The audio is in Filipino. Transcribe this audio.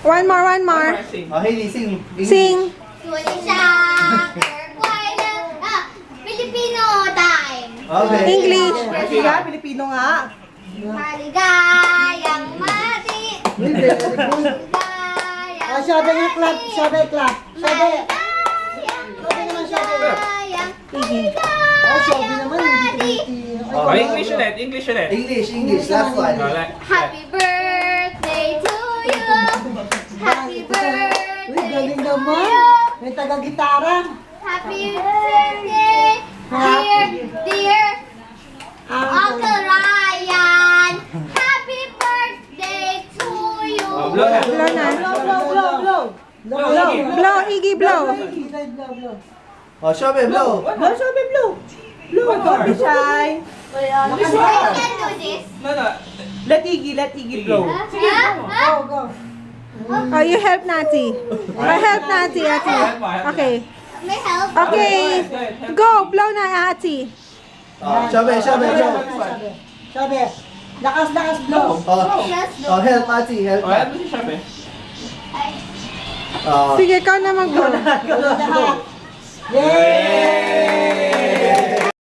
One more, one more. Sing. Oh, Hailey, sing. Sing. Filipino time. Okay. English. Siya, Pilipino nga. Maligayang mati. Very good. Maligayang Oh, sabi nga clap, sabi clap. Sabi. maligayang Oh, sabi naman, hindi Pilipino. Oh, English ulit, English ulit. English. Last one. Happy birthday to you. Happy Uy, birthday galing to naman. you. May taga-gitara. Happy birthday, dear Uncle Ryan. Happy birthday to you. Oh, blow na. Blow na. Blow, blow, blow, blow. Blow, blow. Blow, Iggy, blow. Blow, blow. Oh, Shobe, blow. Blow, sabi blow. Blow, One don't more. be shy. I can do this. No. Let Iggy blow. Huh? Go, go. Oh, you help Nati. I help Nati, Ati. Okay. May help. Okay. Go, blow na, Ati. Oh, Shobe, Sabi, blow. sabi. Lakas, blow. Oh, help Ati, help. Oh, ano si Shabe? Oh. Sige, ikaw na mag-blow. Lahat. Yay!